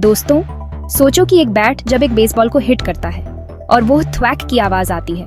दोस्तों, सोचो कि एक बैट जब एक बेसबॉल को हिट करता है और वो थ्वैक की आवाज आती है।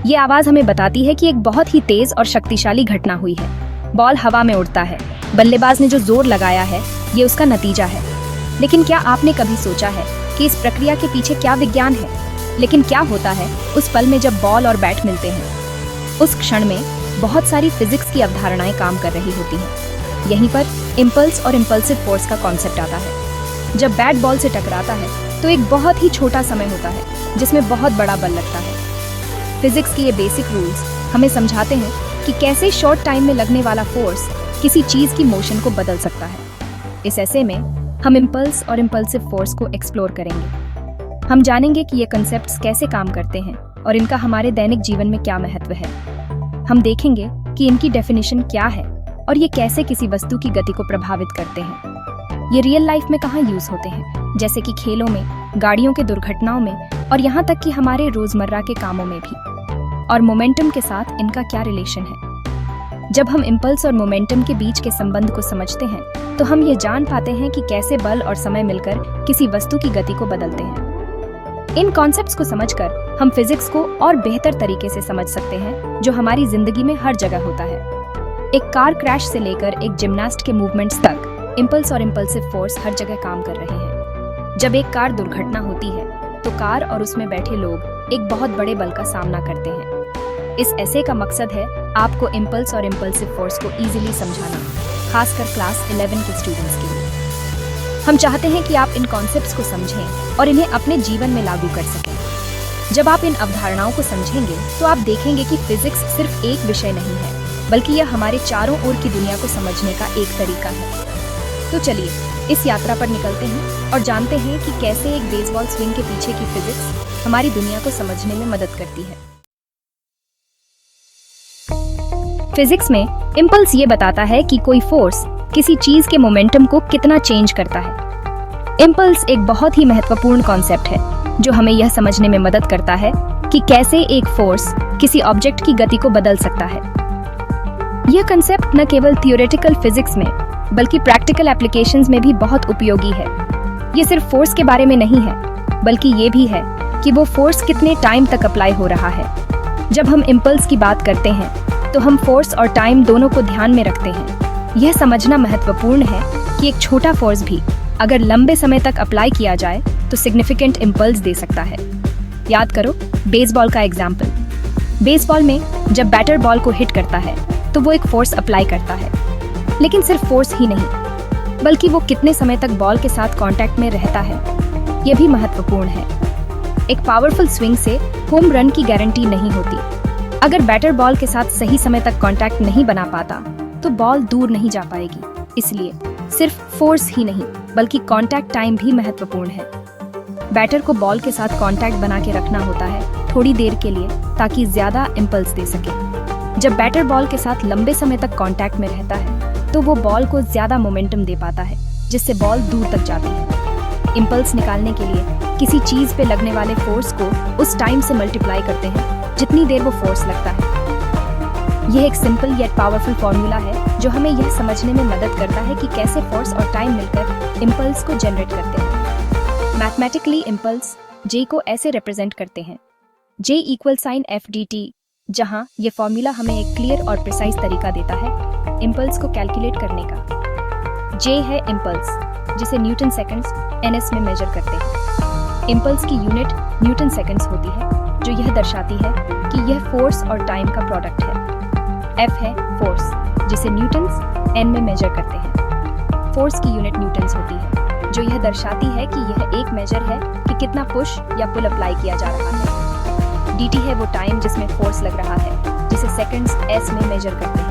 ये आवाज हमें बताती है कि एक बहुत ही तेज और शक्तिशाली घटना हुई है। बॉल हवा में उड़ता है, बल्लेबाज ने जो जोर लगाया है ये उसका नतीजा है। लेकिन क्या आपने कभी सोचा है कि इस प्रक्रिया के पीछे क्या विज्ञान है? लेकिन क्या होता है उस पल में जब बॉल और बैट मिलते हैं? उस क्षण में बहुत सारी फिजिक्स की अवधारणाएं काम कर रही होती हैं। यहीं पर इम्पल्स और इम्पल्सिव फोर्स का कॉन्सेप्ट आता है। जब बैट बॉल से टकराता है तो एक बहुत ही छोटा समय होता है जिसमें बहुत बड़ा बल लगता है। फिजिक्स के ये बेसिक रूल्स हमें समझाते हैं कि कैसे शॉर्ट टाइम में लगने वाला फोर्स किसी चीज की मोशन को बदल सकता है। इस ऐसे में हम इम्पल्स और इम्पल्सिव फोर्स को एक्सप्लोर करेंगे। हम जानेंगे कि ये कंसेप्ट्स कैसे काम करते हैं और इनका हमारे दैनिक जीवन में क्या महत्व है। हम देखेंगे कि इनकी डेफिनेशन क्या है और ये कैसे किसी वस्तु की गति को प्रभावित करते हैं। ये रियल लाइफ में कहाँ यूज होते हैं, जैसे कि खेलों में, गाड़ियों के दुर्घटनाओं में और यहाँ तक कि हमारे रोजमर्रा के कामों में भी। और मोमेंटम के साथ इनका क्या रिलेशन है। जब हम इम्पल्स और मोमेंटम के बीच के संबंध को समझते हैं तो हम ये जान पाते हैं कि कैसे बल और समय मिलकर किसी वस्तु की गति को बदलते हैं। इन कॉन्सेप्ट्स को समझकर हम फिजिक्स को और बेहतर तरीके से समझ सकते हैं जो हमारी जिंदगी में हर जगह होता है। एक कार क्रैश से लेकर एक जिम्नास्ट के मूवमेंट्स तक इम्पल्स और इम्पल्सिव फोर्स हर जगह काम कर रहे हैं। जब एक कार दुर्घटना होती है तो कार और उसमें बैठे लोग एक बहुत बड़े बल का सामना करते हैं। इस ऐसे का मकसद है आपको इम्पल्स और इम्पल्सिव फोर्स को इजीली समझाना, खासकर क्लास 11 के स्टूडेंट्स के लिए। हम चाहते हैं कि आप इन कॉन्सेप्ट्स को समझें और इन्हें अपने जीवन में लागू कर सकें। जब आप इन अवधारणाओं को समझेंगे तो आप देखेंगे कि फिजिक्स सिर्फ एक विषय नहीं है, बल्कि यह हमारे चारों ओर की दुनिया को समझने का एक तरीका है। तो चलिए इस यात्रा पर निकलते हैं और जानते हैं कि कैसे एक बेसबॉल स्विंग के पीछे की फिजिक्स हमारी दुनिया को समझने में मदद करती है। फिजिक्स में इम्पल्स ये बताता है कि कोई फोर्स किसी चीज के मोमेंटम को कितना चेंज करता है। इम्पल्स एक बहुत ही महत्वपूर्ण कॉन्सेप्ट है जो हमें यह समझने में मदद करता है कि कैसे एक फोर्स किसी ऑब्जेक्ट की गति को बदल सकता है। यह कंसेप्ट न केवल थियोरेटिकल फिजिक्स में बल्कि प्रैक्टिकल एप्लीकेशंस में भी बहुत उपयोगी है। ये सिर्फ फोर्स के बारे में नहीं है, बल्कि ये भी है कि वो फोर्स कितने टाइम तक अप्लाई हो रहा है। जब हम इम्पल्स की बात करते हैं तो हम फोर्स और टाइम दोनों को ध्यान में रखते हैं। यह समझना महत्वपूर्ण है कि एक छोटा फोर्स भी अगर लंबे समय तक अप्लाई किया जाए तो सिग्निफिकेंट इम्पल्स दे सकता है। याद करो बेसबॉल का एग्जाम्पल। बेसबॉल में जब बैटर बॉल को हिट करता है तो वो एक फोर्स अप्लाई करता है, लेकिन सिर्फ फोर्स ही नहीं, बल्कि वो कितने समय तक बॉल के साथ कांटेक्ट में रहता है ये भी महत्वपूर्ण है। एक पावरफुल स्विंग से होम रन की गारंटी नहीं होती। अगर बैटर बॉल के साथ सही समय तक कांटेक्ट नहीं बना पाता तो बॉल दूर नहीं जा पाएगी। इसलिए सिर्फ फोर्स ही नहीं बल्कि कांटेक्ट टाइम भी महत्वपूर्ण है। बैटर को बॉल के साथ कांटेक्ट बना के रखना होता है थोड़ी देर के लिए ताकि ज्यादा इम्पल्स दे सके। जब बैटर बॉल के साथ लंबे समय तक कांटेक्ट में रहता है तो वो बॉल को ज्यादा मोमेंटम दे पाता है, जिससे बॉल दूर तक जाती है। इम्पल्स निकालने के लिए किसी चीज पे लगने वाले फोर्स को उस टाइम से मल्टीप्लाई करते हैं जितनी देर वो फोर्स लगता है। यह एक सिंपल येट पावरफुल फॉर्मूला है जो हमें यह समझने में मदद करता है कि कैसे फोर्स और टाइम मिलकर इम्पल्स को जनरेट करते हैं। मैथमेटिकली इम्पल्स J को ऐसे रिप्रेजेंट करते हैं, J इक्वल साइन FDT, जहां ये फॉर्मूला हमें एक क्लियर और प्रिसाइज तरीका देता है इम्पल्स को कैलकुलेट करने का। J है इम्पल्स, जिसे न्यूटन सेकंड्स NS में मेजर करते हैं। इम्पल्स की यूनिट न्यूटन सेकंड्स होती है, जो यह दर्शाती है कि यह फोर्स और टाइम का प्रोडक्ट है। F है फोर्स, जिसे न्यूटन्स N में मेजर करते हैं। फोर्स की यूनिट न्यूटन्स होती है, जो यह दर्शाती है कि यह एक मेजर है कि कितना पुश या पुल अप्लाई किया जा रहा है। dt है वो टाइम जिसमें फोर्स लग रहा है, जिसे सेकंड्स S में मेजर करते हैं।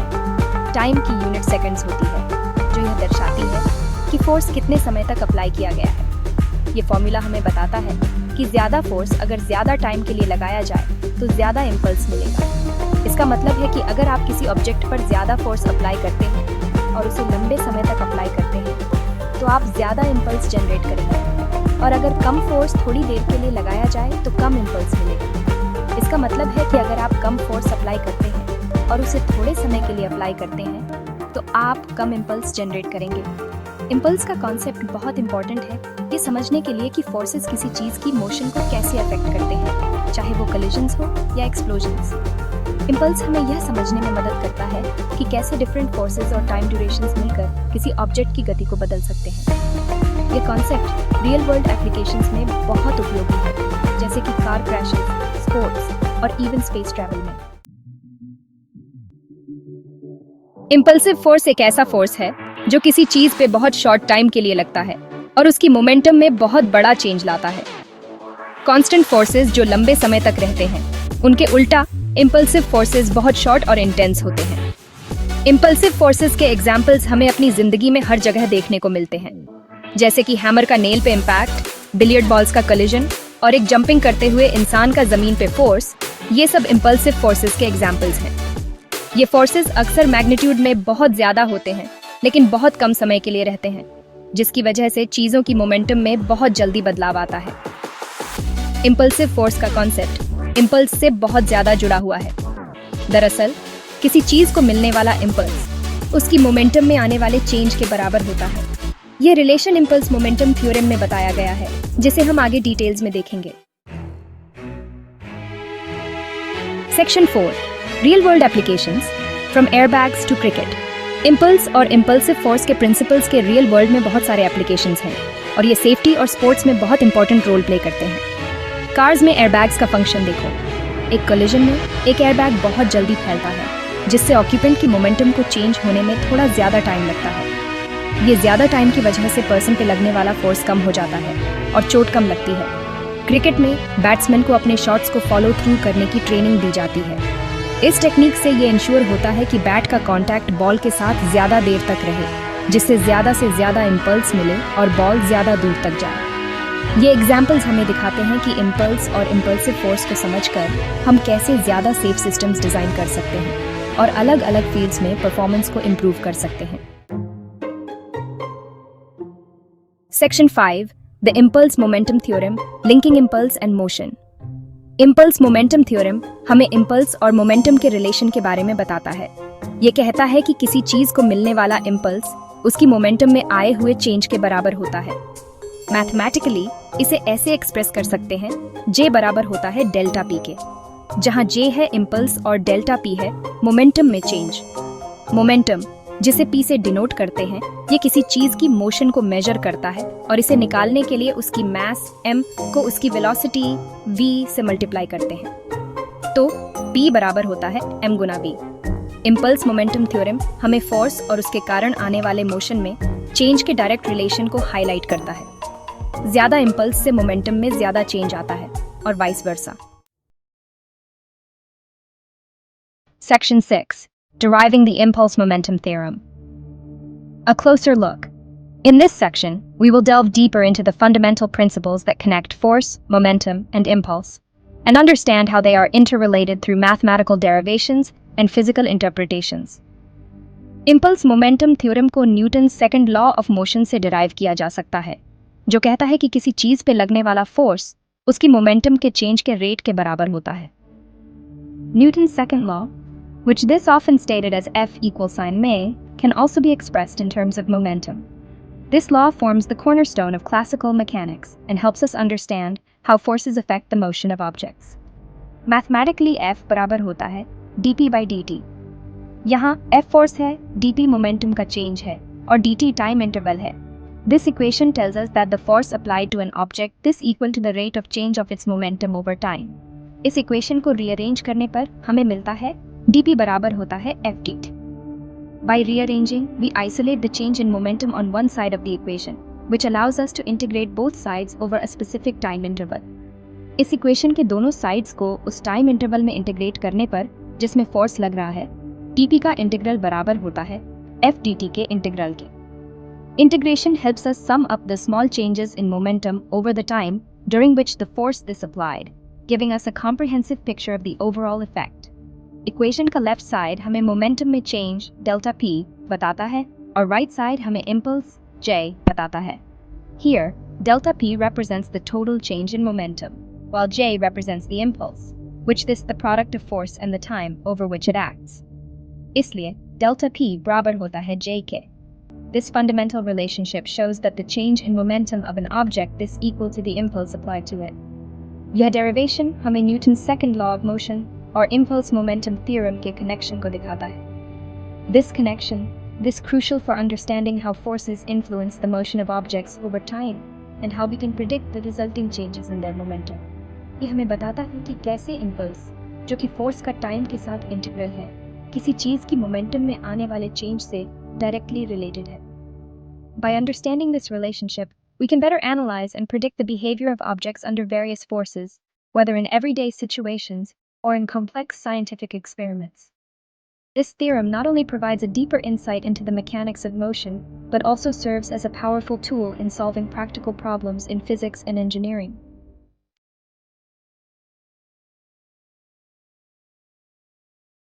टाइम की यूनिट सेकंड्स होती है, जो यह दर्शाती है कि फोर्स कितने समय तक अप्लाई किया गया है। ये फॉर्मूला हमें बताता है कि ज्यादा फोर्स अगर ज्यादा टाइम के लिए लगाया जाए तो ज्यादा इम्पल्स मिलेगा। इसका मतलब है कि अगर आप किसी ऑब्जेक्ट पर ज्यादा फोर्स अप्लाई करते हैं और उसे लंबे समय तक अप्लाई करते हैं तो आप ज्यादा इम्पल्स जनरेट करेंगे, और अगर कम फोर्स थोड़ी देर के लिए लगाया जाए तो कम इम्पल्स मिलेगा। इसका मतलब है कि अगर आप कम फोर्स अप्लाई करते हैं और उसे थोड़े समय के लिए अप्लाई करते हैं तो आप कम इम्पल्स जनरेट करेंगे। इम्पल्स का कॉन्सेप्ट बहुत इंपॉर्टेंट है। ये समझने के लिए कि फोर्सेस किसी चीज की मोशन को कैसे अफेक्ट करते हैं, चाहे वो कोलिजन्स हो या एक्सप्लोजन्स। इम्पल्स हमें यह समझने में मदद करता है कि कैसे डिफरेंट फोर्सेस और टाइम ड्यूरेशंस मिलकर किसी ऑब्जेक्ट की गति को बदल सकते हैं। ये कॉन्सेप्ट रियल वर्ल्ड एप्लीकेशंस में बहुत उपयोगी है, जैसे कि कार क्रैशेस, स्पोर्ट्स और इवन स्पेस ट्रैवल में। इम्पल्सिव फोर्स एक ऐसा फोर्स है जो किसी चीज पे बहुत शॉर्ट टाइम के लिए लगता है और उसकी मोमेंटम में बहुत बड़ा चेंज लाता है। कांस्टेंट फोर्सेस जो लंबे समय तक रहते हैं, उनके उल्टा इम्पल्सिव फोर्सेस बहुत शॉर्ट और इंटेंस होते हैं। इम्पल्सिव फोर्सेस के एग्जाम्पल्स हमें अपनी जिंदगी में हर जगह देखने को मिलते हैं, जैसे कि हैमर का नेल पे इम्पैक्ट, बिलियर्ड बॉल्स का कोलिजन और एक जंपिंग करते हुए इंसान का जमीन पे फोर्स। ये सब इम्पल्सिव फोर्सेस के एग्जाम्पल्स हैं। ये फोर्सेस अक्सर मैग्नीट्यूड में बहुत ज्यादा होते हैं, लेकिन बहुत कम समय के लिए रहते हैं, जिसकी वजह से चीजों की मोमेंटम में बहुत जल्दी बदलाव आता है। इम्पल्सिव फोर्स का कॉन्सेप्ट इम्पल्स से बहुत ज्यादा जुड़ा हुआ है। दरअसल किसी चीज को मिलने वाला इम्पल्स उसकी मोमेंटम में आने वाले चेंज के बराबर होता है। यह रिलेशन इम्पल्स मोमेंटम थ्योरम में बताया गया है, जिसे हम आगे डिटेल्स में देखेंगे। Section 4, real world applications, from airbags to cricket. Impulse और इम्पल्सिव फोर्स के प्रिंसिपल्स के रियल वर्ल्ड में बहुत सारे एप्लीकेशंस हैं और ये सेफ्टी और स्पोर्ट्स में बहुत इंपॉर्टेंट रोल प्ले करते हैं। कार्स में एयरबैग्स का फंक्शन देखो। एक कोलिजन में एक एयरबैग बहुत जल्दी फैलता है, जिससे ऑक्यूपेंट की मोमेंटम को चेंज होने में थोड़ा ज्यादा टाइम लगता है। ये ज्यादा टाइम की वजह से पर्सन पे लगने वाला फोर्स कम हो जाता है और चोट कम लगती है। क्रिकेट में बैट्समैन को अपने शॉट्स को फॉलो थ्रू करने की ट्रेनिंग दी जाती है। इस टेक्निक से ये इंश्योर होता है कि बैट का कांटेक्ट बॉल के साथ ज्यादा देर तक रहे, जिससे ज्यादा से ज्यादा इम्पल्स मिले और बॉल ज्यादा दूर तक जाए। ये एग्जाम्पल्स हमें दिखाते हैं कि इम्पल्स और इम्पल्सिव फोर्स को समझकर हम कैसे ज्यादा सेफ सिस्टम्स डिजाइन कर सकते हैं और अलग अलग फील्ड्स में परफॉर्मेंस को इम्प्रूव कर सकते हैं। Section 5, the impulse momentum theorem, linking impulse and motion. Impulse momentum theorem हमें इम्पल्स और मोमेंटम के रिलेशन के बारे में बताता है। ये कहता है कि किसी चीज को मिलने वाला इम्पल्स उसकी मोमेंटम में आए हुए चेंज के बराबर होता है। मैथमेटिकली इसे ऐसे एक्सप्रेस कर सकते हैं, J बराबर होता है डेल्टा P के, जहां J है इम्पल्स और डेल्टा P है मोमेंटम में चेंज। मोमेंटम, जिसे P से डिनोट करते हैं, ये किसी चीज की मोशन को मेजर करता है और इसे निकालने के लिए उसकी मास m को उसकी वेलोसिटी v से मल्टीप्लाई करते हैं। तो P बराबर होता है m गुना v। इम्पल्स मोमेंटम थ्योरम हमें फोर्स और उसके कारण आने वाले मोशन में चेंज के डायरेक्ट रिलेशन को हाईलाइट करता है। ज्यादा इम्पल्स से मोमेंटम में ज्यादा चेंज आता है और vice versa. Section 6, deriving the impulse momentum theorem. A closer look. In this section, we will delve deeper into the fundamental principles that connect force, momentum, and impulse, and understand how they are interrelated through mathematical derivations and physical interpretations. Impulse momentum theorem को Newton's second law of motion से derive किया जा सकता है, जो कहता है कि किसी चीज पे लगने वाला फोर्स उसकी मोमेंटम के चेंज के रेट के बराबर होता है। Newton's second law, which this often stated as F equals sin ma, can also be expressed in terms of momentum. This law forms the cornerstone of classical mechanics and helps us understand how forces affect the motion of objects. Mathematically, F बराबर होता है dp by dt. यहाँ F force है, dp momentum का change है और dt time interval है। This equation tells us that the force applied to an object is equal to the rate of change of its momentum over time. इस equation को rearrange करने पर हमें मिलता है dp बराबर होता है f dt. By rearranging, we isolate the change in momentum on one side of the equation, which allows us to integrate both sides over a specific time interval. इस इक्वेशन के दोनों साइड्स को उस time interval में integrate करने पर जिसमें force लग रहा है, dp का इंटीग्रल बराबर होता है f dt के इंटीग्रल के। Integration helps us sum up the small changes in momentum over the time during which the force is applied, giving us a comprehensive picture of the overall effect. Equation का left side हमें momentum में change delta p बताता है और right side हमें impulse j बताता है. Here, delta p represents the total change in momentum, while j represents the impulse, which is the product of force and the time over which it acts. इसलिए delta p बराबर होता है j के. This fundamental relationship shows that the change in momentum of an object is equal to the impulse applied to it. यह derivation हमें Newton second law of motion और impulse momentum theorem के connection को दिखाता है। This connection, this crucial for understanding how forces influence the motion of objects over time and how we can predict the resulting changes in their momentum. ये हमें बताता है कि कैसे इम्पल्स, जो कि फोर्स का टाइम के साथ इंटीग्रल है, किसी चीज की मोमेंटम में आने वाले चेंज से डायरेक्टली रिलेटेड है। By understanding this relationship, we can better analyze and predict the behavior of objects under various forces, whether in everyday situations or in complex scientific experiments. This theorem not only provides a deeper insight into the mechanics of motion, but also serves as a powerful tool in solving practical problems in physics and engineering.